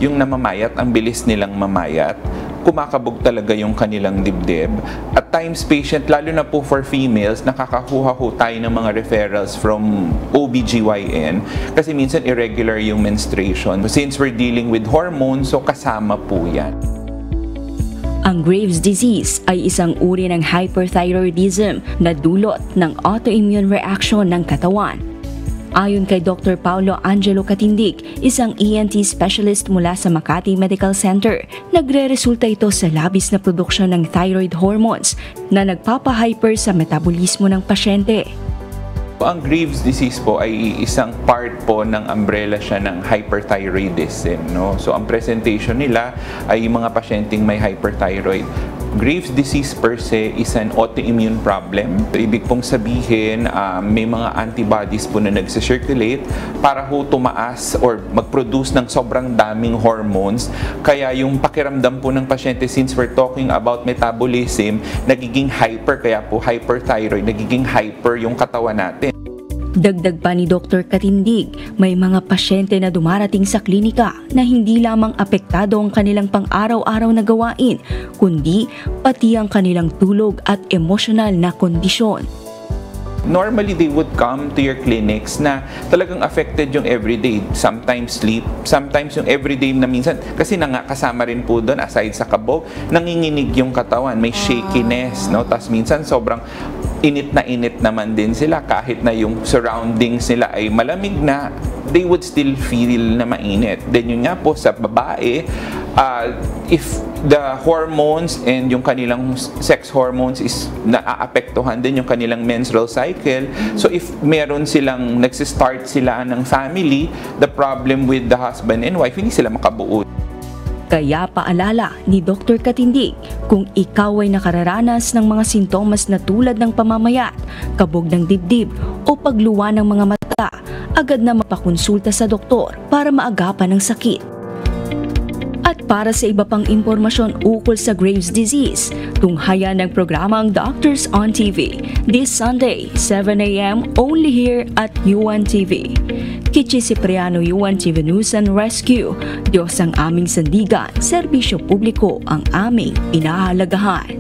yung namamayat, ang bilis nilang mamayat, kumakabog talaga yung kanilang dibdib. At times patient, lalo na po for females, nakakakuha ho tayo ng mga referrals from OBGYN kasi minsan irregular yung menstruation. Since we're dealing with hormones, so kasama po yan. Ang Graves' disease ay isang uri ng hyperthyroidism na dulot ng autoimmune reaction ng katawan. Ayon kay Dr. Paulo Angelo Katindig, isang ENT specialist mula sa Makati Medical Center, nagre-resulta ito sa labis na produksyon ng thyroid hormones na nagpapahyper sa metabolismo ng pasyente. Ang Graves' disease po ay isang part po ng umbrella siya ng hyperthyroidism. No? So ang presentation nila ay yung mga pasyenteng may hyperthyroid. Graves' disease per se is an autoimmune problem. Ibig pong sabihin, may mga antibodies po na nagsa-circulate para ho tumaas or mag-produce ng sobrang daming hormones. Kaya yung pakiramdam po ng pasyente, since we're talking about metabolism, nagiging hyper, kaya po hyperthyroid, nagiging hyper yung katawan natin. Dagdag pa ni Dr. Katindig, may mga pasyente na dumarating sa klinika na hindi lamang apektado ang kanilang pang-araw-araw na gawain, kundi pati ang kanilang tulog at emosyonal na kondisyon. Normally, they would come to your clinics na talagang affected yung everyday. Sometimes sleep, sometimes yung everyday na minsan, kasi kasama rin po doon, aside sa kabog, nanginginig yung katawan, may shakiness, no? Tapos minsan sobrang init naman din sila kahit na yung surroundings nila ay malamig na, they would still feel na mainit. Then yun nga po sa babae, if the hormones and yung kanilang sex hormones is naaapektuhan din yung kanilang menstrual cycle. So if meron silang nagsistart sila ng family, the problem with the husband and wife, hindi sila makabuo. Kaya paalala ni Dr. Katindig, kung ikaw ay nakararanas ng mga sintomas na tulad ng pamamayat, kabog ng dibdib o pagluwa ng mga mata, agad na mapakonsulta sa doktor para maagapan ang sakit. At para sa iba pang impormasyon ukol sa Graves' disease, tunghayan ng programang Doctors on TV this Sunday, 7 a.m. only here at UNTV. Kichi Cipriano, UNTV News and Rescue. Diyos ang aming sandigan, serbisyo publiko ang aming pinahalagahan.